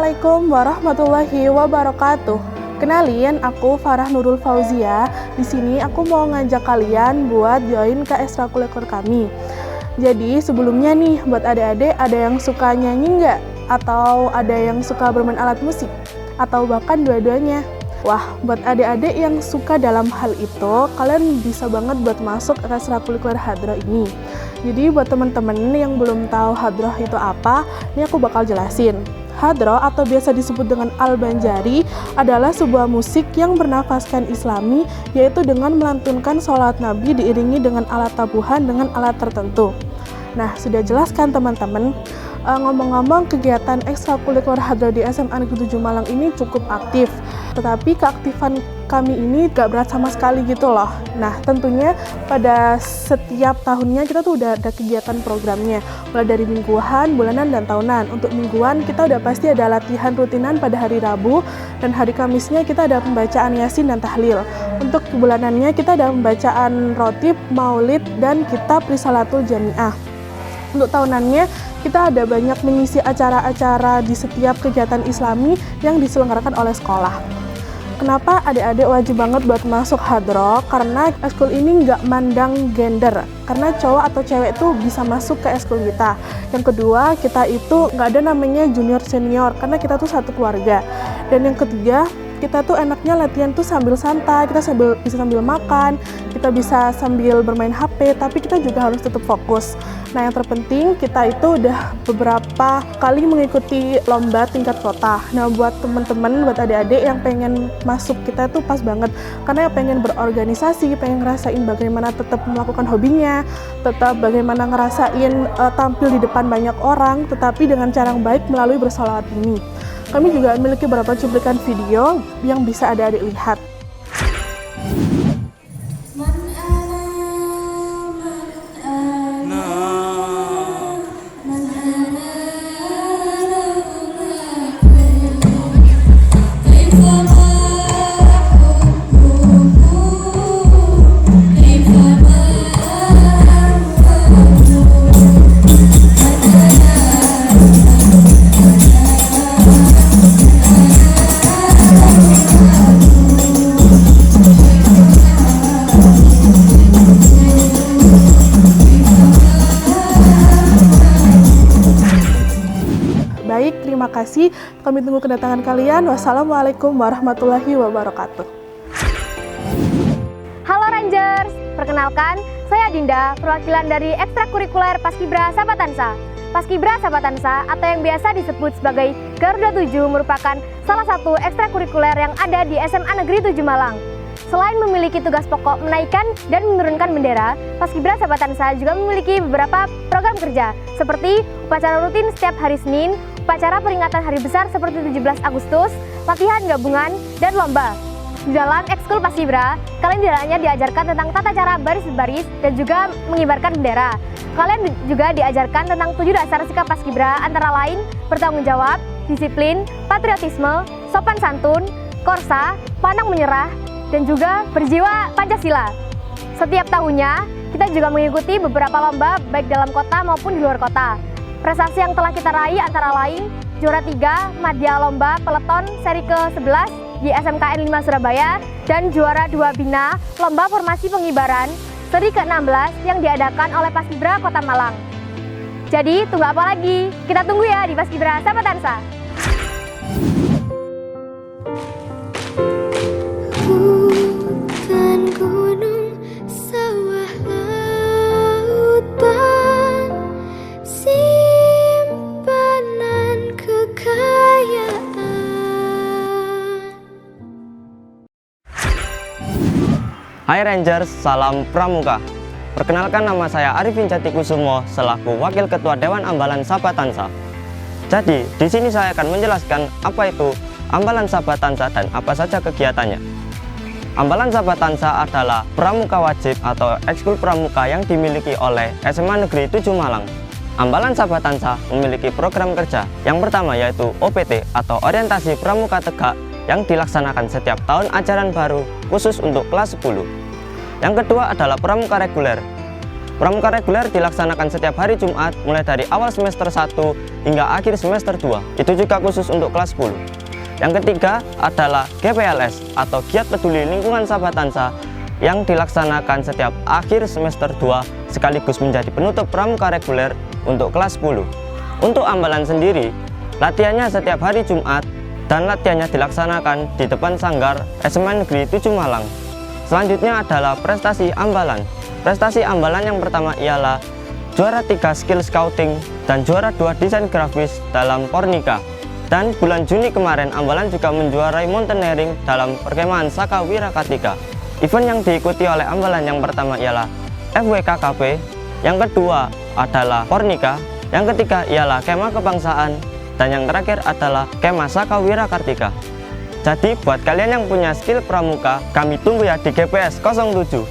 Assalamualaikum warahmatullahi wabarakatuh. Kenalin, aku Farah Nurul Fauzia. Di sini aku mau ngajak kalian buat join ke ekstrakurikuler kami. Jadi sebelumnya nih, buat adik-adik ada yang suka nyanyi nggak? Atau ada yang suka bermain alat musik? Atau bahkan dua-duanya? Wah, buat adik-adik yang suka dalam hal itu, kalian bisa banget buat masuk ke ekstrakurikuler Hadroh ini. Jadi buat teman-teman yang belum tahu Hadroh itu apa, ini aku bakal jelasin. Hadroh atau biasa disebut dengan Al-Banjari adalah sebuah musik yang bernafaskan Islami, yaitu dengan melantunkan sholawat Nabi diiringi dengan alat tabuhan dengan alat tertentu. Nah, sudah jelas kan teman-teman? Ngomong-ngomong, kegiatan ekstrakurikuler Hadroh di SMA Negeri 7 Malang ini cukup aktif, tetapi keaktifan kami ini gak berat sama sekali gitu loh. Nah, tentunya pada setiap tahunnya kita tuh udah ada kegiatan programnya, mulai dari mingguan, bulanan, dan tahunan. Untuk mingguan kita udah pasti ada latihan rutinan pada hari Rabu, dan hari Kamisnya kita ada pembacaan Yasin dan Tahlil. Untuk bulanannya kita ada pembacaan Rotib, Maulid, dan kitab Risalatul Jamiah. Untuk tahunannya kita ada banyak mengisi acara-acara di setiap kegiatan Islami yang diselenggarakan oleh sekolah. Kenapa adik-adik wajib banget buat masuk Hadroh? Karena ekskul ini nggak mandang gender, karena cowok atau cewek tuh bisa masuk ke ekskul kita. Yang kedua, kita itu nggak ada namanya junior senior, karena kita tuh satu keluarga. Dan yang ketiga, kita tuh enaknya latihan tuh sambil santai, kita bisa sambil makan, kita bisa sambil bermain HP, tapi kita juga harus tetap fokus. Nah, yang terpenting kita itu udah beberapa kali mengikuti lomba tingkat kota. Nah, buat teman-teman, buat adik-adik yang pengen masuk kita tuh pas banget, karena yang pengen berorganisasi, pengen ngerasain bagaimana tetap melakukan hobinya, tetap bagaimana ngerasain tampil di depan banyak orang, tetapi dengan cara yang baik melalui bersolawat ini. Kami juga memiliki beberapa cuplikan video yang bisa adik-adik lihat. Baik, terima kasih. Kami tunggu kedatangan kalian. Wassalamualaikum warahmatullahi wabarakatuh. Halo Rangers, perkenalkan, saya Dinda, perwakilan dari ekstrakurikuler Paskibra Sahabatansa. Paskibra Sahabatansa atau yang biasa disebut sebagai Garuda 7 merupakan salah satu ekstrakurikuler yang ada di SMA Negeri 7 Malang. Selain memiliki tugas pokok menaikkan dan menurunkan bendera, Paskibra Sahabatansa juga memiliki beberapa program kerja seperti upacara rutin setiap hari Senin, upacara peringatan hari besar seperti 17 Agustus, latihan gabungan, dan lomba. Di dalam ekskul Paskibra, kalian tidak hanya diajarkan tentang tata cara baris-baris dan juga mengibarkan bendera. Kalian juga diajarkan tentang 7 dasar sikap Paskibra, antara lain bertanggung jawab, disiplin, patriotisme, sopan santun, korsa, pantang menyerah, dan juga berjiwa Pancasila. Setiap tahunnya, kita juga mengikuti beberapa lomba baik dalam kota maupun di luar kota. Prestasi yang telah kita raih antara lain juara 3 Madya Lomba Peleton seri ke-11 di SMKN 5 Surabaya dan juara 2 Bina Lomba Formasi Pengibaran seri ke-16 yang diadakan oleh Paskibra Kota Malang. Jadi, tunggu apa lagi? Kita tunggu ya di Paskibra Sahabatansa. Hutan, gunung, sawah, lautan, simpanan kekayaan. Hai Rangers, salam pramuka. Perkenalkan, nama saya Arifin Jatikusumo selaku Wakil Ketua Dewan Ambalan Sahabatansa. Jadi, di sini saya akan menjelaskan apa itu Ambalan Sahabatansa dan apa saja kegiatannya. Ambalan Sahabatansa adalah pramuka wajib atau ekskul pramuka yang dimiliki oleh SMA Negeri 7 Malang. Ambalan Sahabatansa memiliki program kerja. Yang pertama yaitu OPT atau Orientasi Pramuka Tegak yang dilaksanakan setiap tahun ajaran baru khusus untuk kelas 10. Yang kedua adalah pramuka reguler. Pramuka reguler dilaksanakan setiap hari Jumat mulai dari awal semester 1 hingga akhir semester 2. Itu juga khusus untuk kelas 10. Yang ketiga adalah GPLS atau Giat Peduli Lingkungan Sahabat Tansa yang dilaksanakan setiap akhir semester 2 sekaligus menjadi penutup pramuka reguler untuk kelas 10. Untuk ambalan sendiri, latihannya setiap hari Jumat dan latihannya dilaksanakan di depan sanggar SMA Negeri 7 Malang. Selanjutnya adalah prestasi ambalan. Prestasi ambalan yang pertama ialah juara 3 skill scouting dan juara 2 desain grafis dalam Pornika. Dan bulan Juni kemarin ambalan juga menjuarai mountaineering dalam perkemahan Saka Wirakartika. Event yang diikuti oleh ambalan yang pertama ialah FWKKP, yang kedua adalah Pornika, yang ketiga ialah Kemah Kebangsaan, dan yang terakhir adalah Kemah Saka Wirakartika. Jadi buat kalian yang punya skill pramuka, kami tunggu ya di GPS 07.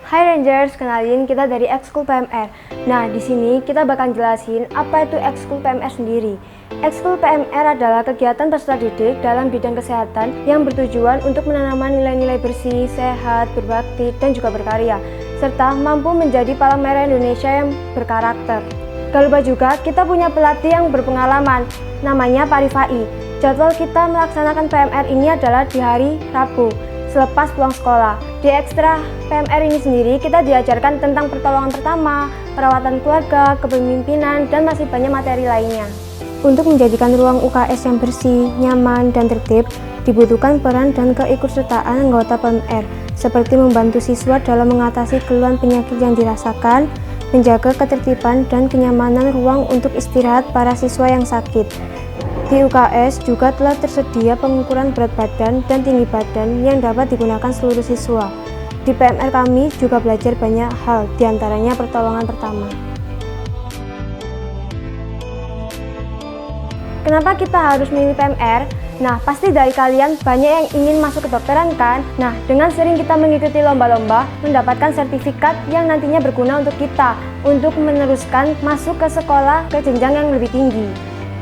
Hai Rangers, kenalin kita dari Ekskul PMR. Nah, di sini kita bakal jelasin apa itu Ekskul PMR sendiri. Ekskul PMR adalah kegiatan peserta didik dalam bidang kesehatan yang bertujuan untuk menanamkan nilai-nilai bersih, sehat, berbakti, dan juga berkarya, serta mampu menjadi palang merah Indonesia yang berkarakter. Gak lupa juga kita punya pelatih yang berpengalaman, namanya Pak Rifai. Jadwal kita melaksanakan PMR ini adalah di hari Rabu, selepas pulang sekolah. Di ekstra PMR ini sendiri kita diajarkan tentang pertolongan pertama, perawatan keluarga, kepemimpinan, dan masih banyak materi lainnya. Untuk menjadikan ruang UKS yang bersih, nyaman, dan tertib, dibutuhkan peran dan keikutsertaan anggota PMR, seperti membantu siswa dalam mengatasi keluhan penyakit yang dirasakan, menjaga ketertiban dan kenyamanan ruang untuk istirahat para siswa yang sakit. Di UKS juga telah tersedia pengukuran berat badan dan tinggi badan yang dapat digunakan seluruh siswa. Di PMR kami juga belajar banyak hal, diantaranya pertolongan pertama. Kenapa kita harus memilih PMR? Nah, pasti dari kalian banyak yang ingin masuk kedokteran kan? Nah, dengan sering kita mengikuti lomba-lomba, mendapatkan sertifikat yang nantinya berguna untuk kita, untuk meneruskan masuk ke sekolah ke jenjang yang lebih tinggi.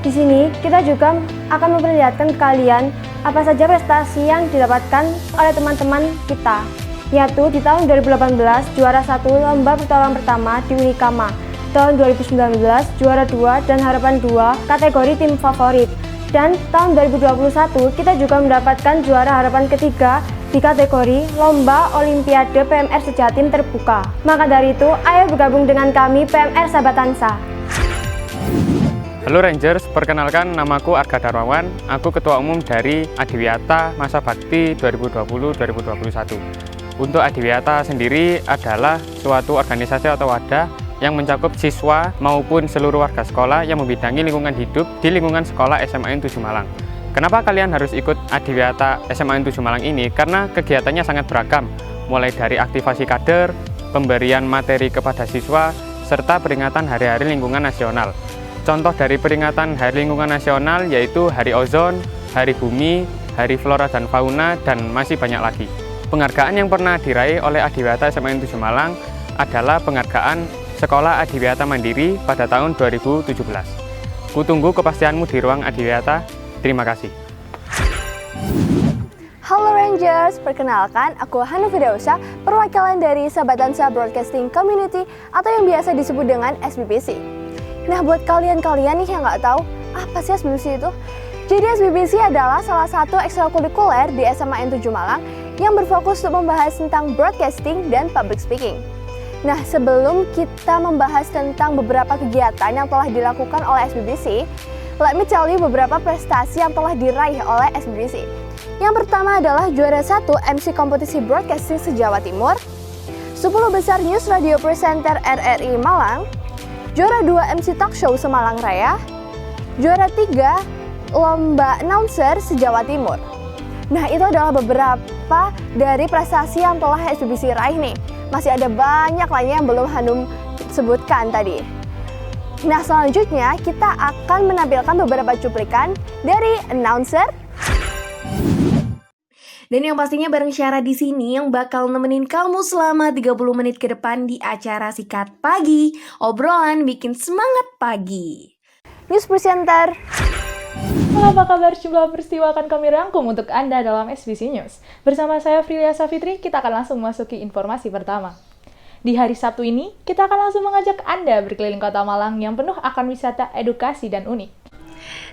Di sini, kita juga akan memperlihatkan ke kalian apa saja prestasi yang didapatkan oleh teman-teman kita, yaitu di tahun 2018 juara 1 lomba pertolongan pertama di Unikama, tahun 2019 juara 2 dan harapan 2 kategori tim favorit, dan tahun 2021 kita juga mendapatkan juara harapan ketiga di kategori lomba Olimpiade PMR Sejatim terbuka. Maka dari itu, ayo bergabung dengan kami PMR Sahabat Tansa. Halo Rangers, perkenalkan namaku Arga Darmawan, aku Ketua Umum dari Adiwiyata Masa Bakti 2020-2021. Untuk Adiwiyata sendiri adalah suatu organisasi atau wadah yang mencakup siswa maupun seluruh warga sekolah yang membidangi lingkungan hidup di lingkungan sekolah SMA 7 Malang. Kenapa kalian harus ikut Adiwiyata SMA 7 Malang ini? Karena kegiatannya sangat beragam, mulai dari aktivasi kader, pemberian materi kepada siswa, serta peringatan hari-hari lingkungan nasional. Contoh dari peringatan Hari Lingkungan Nasional yaitu Hari Ozon, Hari Bumi, Hari Flora dan Fauna, dan masih banyak lagi. Penghargaan yang pernah diraih oleh Adiwiyata SMA 7 Malang adalah penghargaan Sekolah Adiwiyata Mandiri pada tahun 2017. Kutunggu kepastianmu di ruang Adiwiyata. Terima kasih. Halo Rangers, perkenalkan aku Hana Firdausah, perwakilan dari Sahabat Tansa Broadcasting Community atau yang biasa disebut dengan SBBC. Nah, buat kalian-kalian nih yang nggak tahu, apa sih SBBC itu? Jadi SBBC adalah salah satu ekstrakurikuler di SMA 7 Malang yang berfokus untuk membahas tentang broadcasting dan public speaking. Nah, sebelum kita membahas tentang beberapa kegiatan yang telah dilakukan oleh SBBC, let me tell you beberapa prestasi yang telah diraih oleh SBBC. Yang pertama adalah juara 1 MC kompetisi broadcasting se-Jawa Timur, 10 besar News Radio Presenter RRI Malang, juara 2 MC Talk Show Semalang Raya, juara 3 Lomba Announcer se-Jawa Timur. Nah, itu adalah beberapa dari prestasi yang telah SBBC raih nih. Masih ada banyak lainnya yang belum Hanum sebutkan tadi. Nah, selanjutnya kita akan menampilkan beberapa cuplikan dari announcer. Dan yang pastinya bareng Syara di sini yang bakal nemenin kamu selama 30 menit ke depan di acara Sikat Pagi, obrolan bikin semangat pagi. News Presenter. Halo, apa kabar? Jumlah peristiwa akan kami rangkum untuk Anda dalam SBC News. Bersama saya Frilia Safitri, kita akan langsung memasuki informasi pertama. Di hari Sabtu ini, kita akan langsung mengajak Anda berkeliling kota Malang yang penuh akan wisata edukasi dan unik.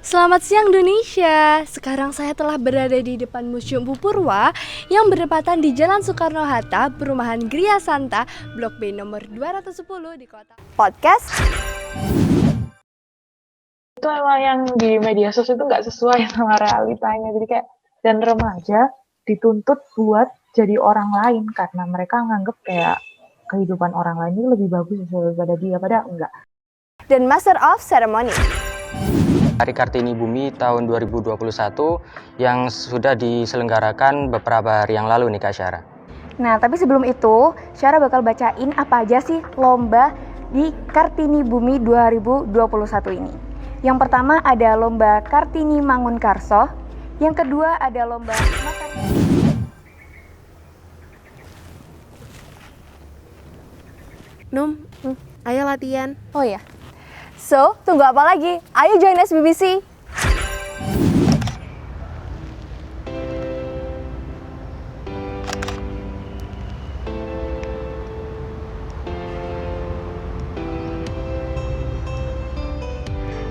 Selamat siang Indonesia. Sekarang saya telah berada di depan Museum Pupurwa yang berdepatan di Jalan Soekarno-Hatta, Perumahan Gria Santa, Blok B nomor 210 di kota. Podcast itu emang yang di media sosial itu nggak sesuai sama realitanya. Jadi kayak, dan remaja dituntut buat jadi orang lain karena mereka nganggep kayak kehidupan orang lain itu lebih bagus daripada dia, padahal enggak. dan Master of Ceremony. Hari Kartini Bumi tahun 2021 yang sudah diselenggarakan beberapa hari yang lalu nih Kak Syara. Nah, tapi sebelum itu, Syara bakal bacain apa aja sih lomba di Kartini Bumi 2021 ini. Yang pertama ada lomba Kartini Mangun Karso, yang kedua ada lomba Num, ayo latihan. Oh ya. So, tunggu apa lagi? Ayo join SBBC.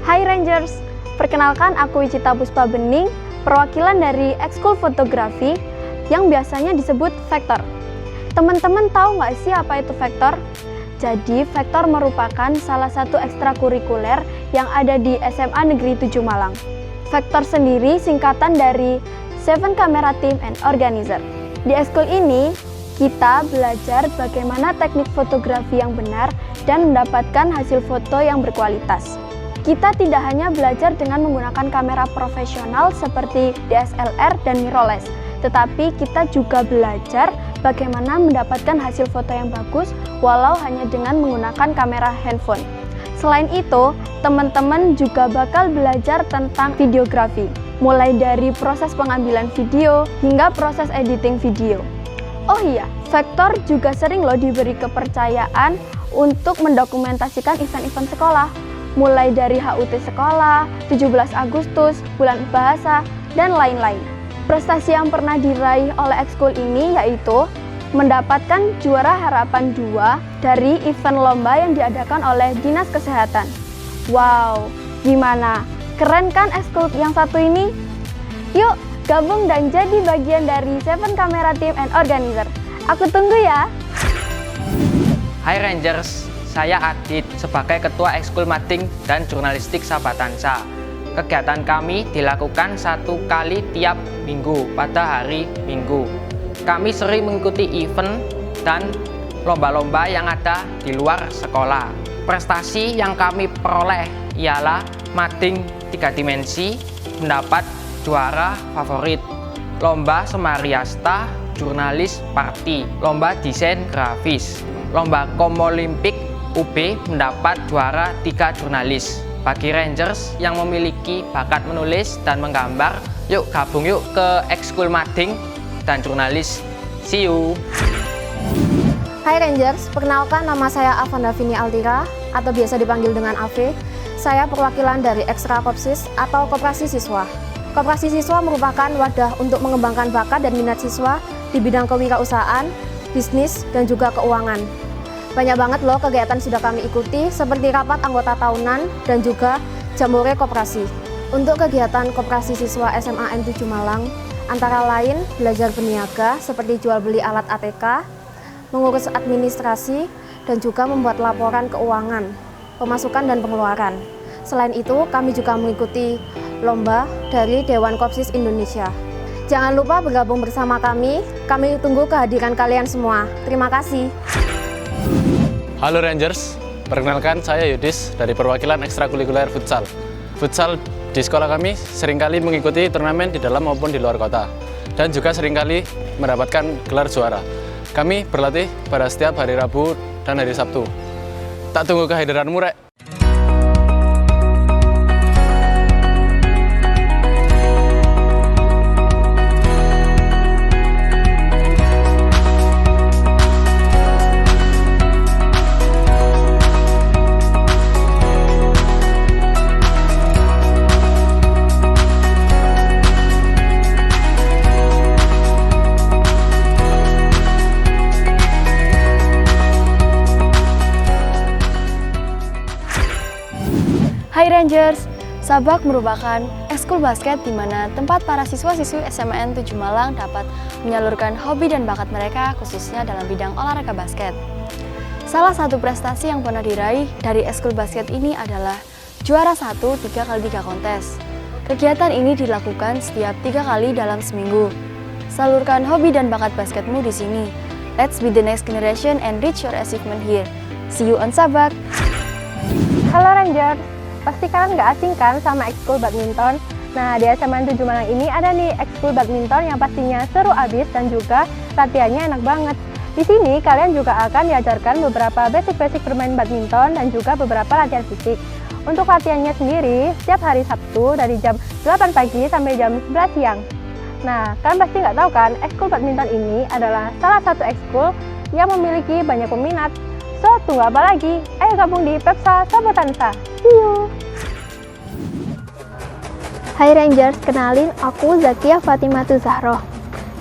Hai Rangers, perkenalkan aku Wicita Puspa Bening, perwakilan dari Ekskul Fotografi yang biasanya disebut Vektor. Teman-teman tahu nggak sih apa itu Vektor? Jadi, Vektor merupakan salah satu ekstrakurikuler yang ada di SMA Negeri 7 Malang. Vektor sendiri singkatan dari Seven Camera Team and Organizer. Di ekskul ini, kita belajar bagaimana teknik fotografi yang benar dan mendapatkan hasil foto yang berkualitas. Kita tidak hanya belajar dengan menggunakan kamera profesional seperti DSLR dan mirrorless, tetapi kita juga belajar bagaimana mendapatkan hasil foto yang bagus walau hanya dengan menggunakan kamera handphone. Selain itu, teman-teman juga bakal belajar tentang videografi, mulai dari proses pengambilan video hingga proses editing video. Oh iya, Vektor juga sering loh diberi kepercayaan untuk mendokumentasikan event-event sekolah, mulai dari HUT sekolah, 17 Agustus, Bulan Bahasa, dan lain-lain. Prestasi yang pernah diraih oleh ekskul ini yaitu mendapatkan juara harapan 2 dari event lomba yang diadakan oleh Dinas Kesehatan. Wow, gimana? Keren kan ekskul yang satu ini? Yuk, gabung dan jadi bagian dari Seven Camera Team and Organizer. Aku tunggu ya. Hai Rangers, saya Adit sebagai Ketua Ekskul Mading dan Jurnalistik Sahabatansa. Kegiatan kami dilakukan 1 kali tiap minggu pada hari Minggu. Kami sering mengikuti event dan lomba-lomba yang ada di luar sekolah. Prestasi yang kami peroleh ialah Mading 3 Dimensi mendapat juara favorit, Lomba Semariasta Jurnalis Party, Lomba Desain Grafis, Lomba Komolimpik UB mendapat juara 3 jurnalis. Bagi Rangers yang memiliki bakat menulis dan menggambar, yuk gabung yuk ke Ekskul Mading dan Jurnalis. See you! Hai Rangers, perkenalkan nama saya Avanda Vini Altira atau biasa dipanggil dengan AV. Saya perwakilan dari Ekstra Kopsis atau Koperasi Siswa. Koperasi Siswa merupakan wadah untuk mengembangkan bakat dan minat siswa di bidang kewirausahaan, bisnis, dan juga keuangan. Banyak banget loh kegiatan sudah kami ikuti seperti rapat anggota tahunan dan juga jambore koperasi. Untuk kegiatan koperasi siswa SMA N7 Malang, antara lain belajar berniaga seperti jual beli alat ATK, mengurus administrasi, dan juga membuat laporan keuangan, pemasukan dan pengeluaran. Selain itu, kami juga mengikuti lomba dari Dewan Kopsis Indonesia. Jangan lupa bergabung bersama kami tunggu kehadiran kalian semua. Terima kasih. Halo Rangers, perkenalkan saya Yudis dari perwakilan ekstrakurikuler futsal. Futsal di sekolah kami seringkali mengikuti turnamen di dalam maupun di luar kota dan juga seringkali mendapatkan gelar juara. Kami berlatih pada setiap hari Rabu dan hari Sabtu. Tak tunggu kehadiranmu, Rek. Rangers, Sabak merupakan ekskul basket di mana tempat para siswa-siswi SMAN 7 Malang dapat menyalurkan hobi dan bakat mereka khususnya dalam bidang olahraga basket. Salah satu prestasi yang pernah diraih dari ekskul basket ini adalah juara 1 3x3 kontes. Kegiatan ini dilakukan setiap 3 kali dalam seminggu. Salurkan hobi dan bakat basketmu di sini. Let's be the next generation and reach your achievement here. See you on Sabak. Halo Rangers, pasti kalian nggak asing kan sama ekskul badminton? Nah, di SMAN 7 Malang ini ada nih ekskul badminton yang pastinya seru abis dan juga latihannya enak banget. Di sini kalian juga akan diajarkan beberapa basic-basic bermain badminton dan juga beberapa latihan fisik. Untuk latihannya sendiri, setiap hari Sabtu dari jam 8 pagi sampai jam 11 siang. Nah, kalian pasti nggak tahu kan, ekskul badminton ini adalah salah satu ekskul yang memiliki banyak peminat. So, tunggu apa lagi? Ayo gabung di Pepsa Sahabatansa. See you! Hai Rangers, kenalin aku Zakia Fatimatu Zahroh.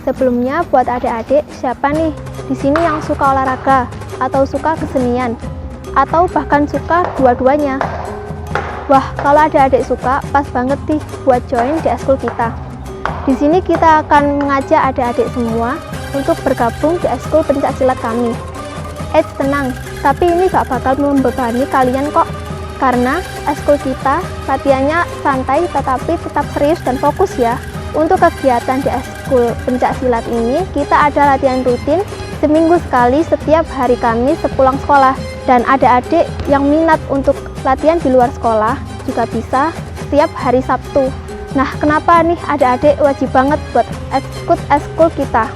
Sebelumnya buat adik-adik, siapa nih di sini yang suka olahraga atau suka kesenian atau bahkan suka dua-duanya? Wah, kalau adik-adik suka, pas banget nih buat join di ekskul kita. Di sini kita akan mengajak adik-adik semua untuk bergabung di ekskul pencaksilat kami. Tenang, tapi ini gak bakal membebani kalian kok. Karena ekskul kita latihannya santai tetapi tetap serius dan fokus ya. Untuk kegiatan di ekskul pencaksilat ini, kita ada latihan rutin seminggu sekali setiap hari Kamis sepulang sekolah. Dan adik-adik yang minat untuk latihan di luar sekolah juga bisa setiap hari Sabtu. Nah, kenapa nih adik-adik wajib banget buat ikut ekskul kita?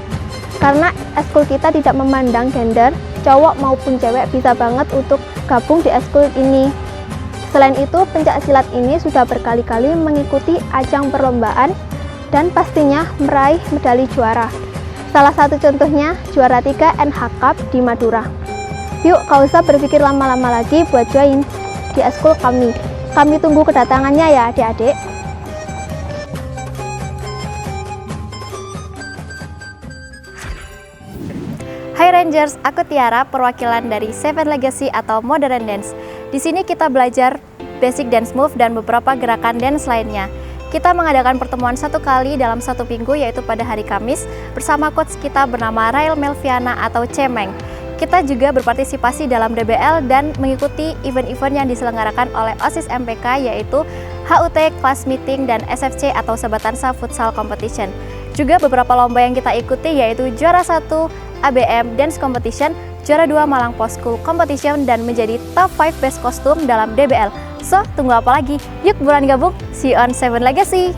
Karena ekskul kita tidak memandang gender, cowok maupun cewek bisa banget untuk gabung di ekskul ini. Selain itu, pencaksilat ini sudah berkali-kali mengikuti ajang perlombaan dan pastinya meraih medali juara. Salah satu contohnya juara 3 NH Cup di Madura. Yuk, gak usah berpikir lama-lama lagi buat join di ekskul kami. Kami tunggu kedatangannya ya adik-adik. Hai Rangers, aku Tiara, perwakilan dari Seven Legacy atau Modern Dance. Di sini kita belajar basic dance move dan beberapa gerakan dance lainnya. Kita mengadakan pertemuan 1 kali dalam 1 minggu, yaitu pada hari Kamis, bersama coach kita bernama Rael Melviana atau Cemeng. Kita juga berpartisipasi dalam DBL dan mengikuti event-event yang diselenggarakan oleh OSIS MPK, yaitu HUT Class Meeting dan SFC atau Sahabatansa Futsal Competition. Juga beberapa lomba yang kita ikuti yaitu juara 1 ABM Dance Competition, juara 2 Malang Post School Competition, dan menjadi top 5 best costume dalam DBL. So, tunggu apa lagi? Yuk buruan gabung, see you on Seven Legacy!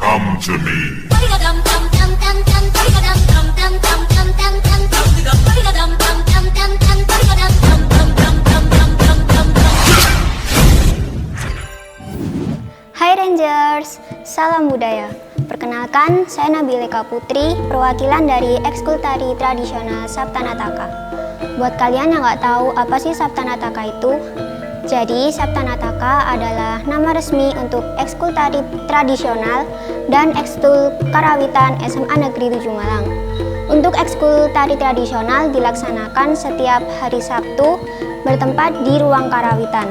Come to me. Hai Rangers, salam budaya. Perkenalkan, saya Nabila Eka Putri, perwakilan dari ekskul tari tradisional Saptanataka. Buat kalian yang nggak tahu apa sih Saptanataka itu, jadi Saptanataka adalah nama resmi untuk ekskul tari tradisional dan ekskul karawitan SMA Negeri 7 Malang. Untuk ekskul tari tradisional dilaksanakan setiap hari Sabtu bertempat di ruang karawitan.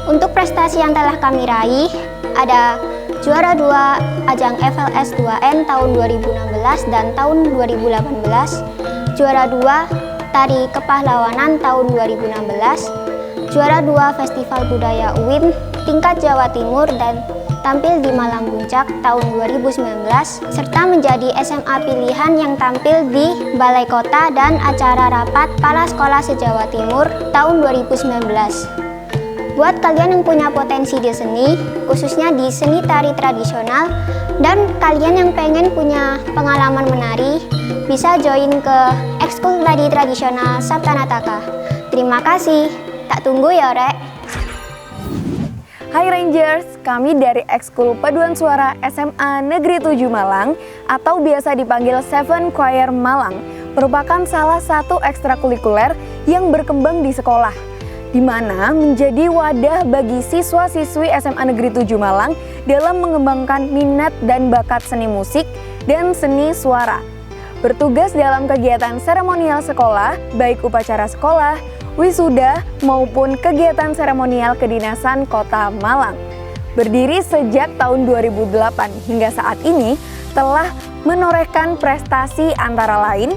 Untuk prestasi yang telah kami raih, ada juara 2 ajang FLS 2N tahun 2016 dan tahun 2018, juara 2 tari kepahlawanan tahun 2016, juara 2 Festival Budaya UIN tingkat Jawa Timur dan tampil di Malang Puncak tahun 2019, serta menjadi SMA pilihan yang tampil di Balai Kota dan acara rapat Kepala Sekolah se-Jawa Timur tahun 2019. Buat kalian yang punya potensi di seni, khususnya di seni tari tradisional, dan kalian yang pengen punya pengalaman menari, bisa join ke ekskul tari tradisional Saptanataka. Terima kasih, tak tunggu ya Rek. Hai Rangers, kami dari ekskul Paduan Suara SMA Negeri 7 Malang atau biasa dipanggil Seven Choir Malang, merupakan salah satu ekstrakurikuler yang berkembang di sekolah, di mana menjadi wadah bagi siswa-siswi SMA Negeri 7 Malang dalam mengembangkan minat dan bakat seni musik, dan seni suara. Bertugas dalam kegiatan seremonial sekolah, baik upacara sekolah, wisuda, maupun kegiatan seremonial kedinasan Kota Malang. Berdiri sejak tahun 2008 hingga saat ini telah menorehkan prestasi antara lain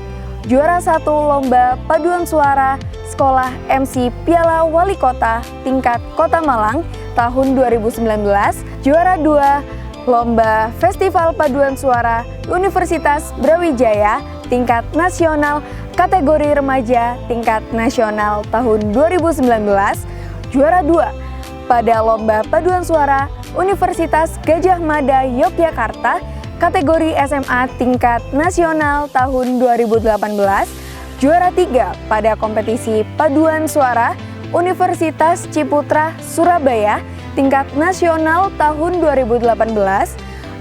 juara 1 Lomba Paduan Suara Sekolah MC Piala Wali Kota tingkat Kota Malang tahun 2019, juara 2 Lomba Festival Paduan Suara Universitas Brawijaya tingkat nasional kategori remaja tingkat nasional tahun 2019, juara 2 pada Lomba Paduan Suara Universitas Gadjah Mada Yogyakarta kategori SMA tingkat nasional tahun 2018, juara 3 pada kompetisi Paduan Suara Universitas Ciputra Surabaya tingkat nasional tahun 2018,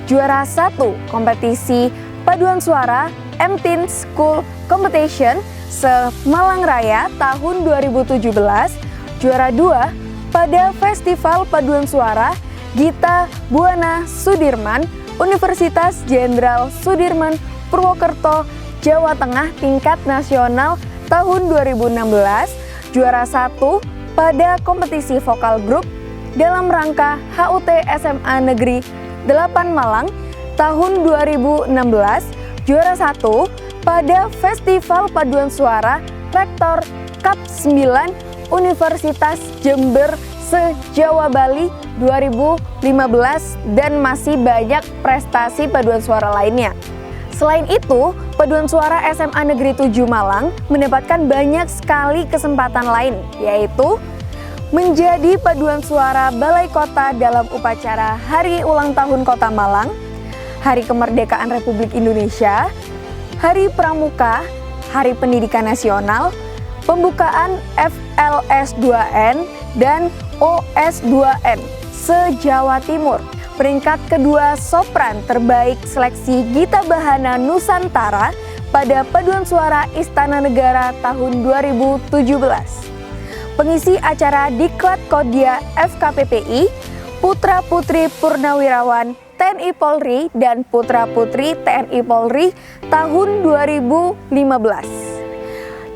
juara 1 kompetisi Paduan Suara M-Teen School Competition se-Malang Raya tahun 2017, juara 2 pada Festival Paduan Suara Gita Buana Sudirman Universitas Jenderal Sudirman Purwokerto, Jawa Tengah tingkat nasional tahun 2016, juara 1 pada kompetisi vokal grup dalam rangka HUT SMA Negeri 8 Malang tahun 2016, juara 1 pada Festival Paduan Suara Rektor Kap 9 Universitas Jember se-Jawa Bali 2015, dan masih banyak prestasi paduan suara lainnya. Selain itu, Paduan Suara SMA Negeri 7 Malang mendapatkan banyak sekali kesempatan lain, yaitu menjadi paduan suara Balai Kota dalam upacara Hari Ulang Tahun Kota Malang, Hari Kemerdekaan Republik Indonesia, Hari Pramuka, Hari Pendidikan Nasional, pembukaan FLS2N dan OS2N se-Jawa Timur. Peringkat kedua sopran terbaik seleksi Gita Bahana Nusantara pada Paduan Suara Istana Negara tahun 2017. Pengisi acara Diklat Kodia FKPPI, Putra-Putri Purnawirawan TNI Polri dan Putra-Putri TNI Polri tahun 2015.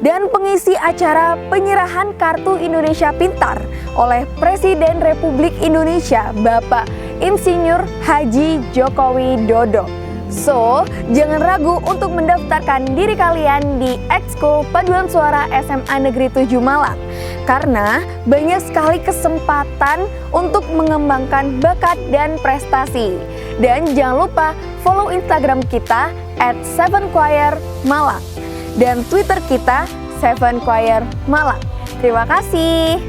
Dan pengisi acara penyerahan Kartu Indonesia Pintar oleh Presiden Republik Indonesia Bapak Insinyur Haji Joko Widodo. So, jangan ragu untuk mendaftarkan diri kalian di Ekskul Paduan Suara SMA Negeri 7 Malang, karena banyak sekali kesempatan untuk mengembangkan bakat dan prestasi. Dan jangan lupa follow Instagram kita @7choirmalang dan Twitter kita 7choir Malang. Terima kasih.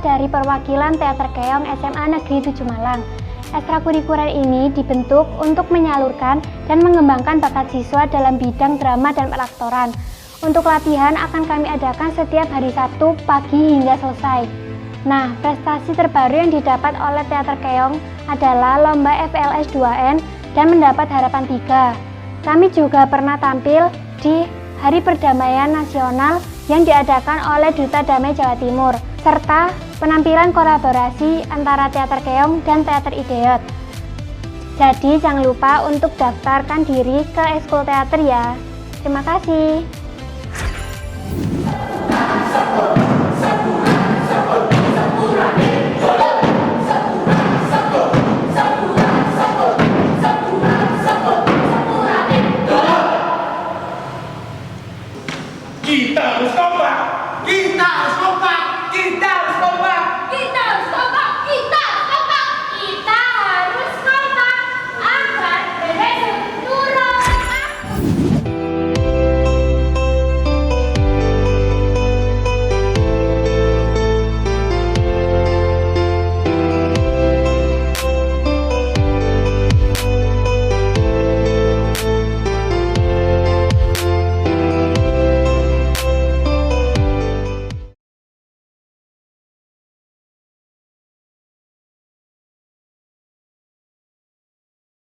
Dari perwakilan Teater Keong SMA Negeri 7 Malang. Ekstrakurikuler ini dibentuk untuk menyalurkan dan mengembangkan bakat siswa dalam bidang drama dan pelaktoran. Untuk latihan akan kami adakan setiap hari Sabtu pagi hingga selesai. Nah, prestasi terbaru yang didapat oleh Teater Keong adalah Lomba FLS2N dan mendapat harapan 3. Kami juga pernah tampil di Hari Perdamaian Nasional yang diadakan oleh Duta Damai Jawa Timur, serta penampilan kolaborasi antara Teater Keong dan Teater Ideot. Jadi jangan lupa untuk daftarkan diri ke Ekskul Teater ya. Terima kasih.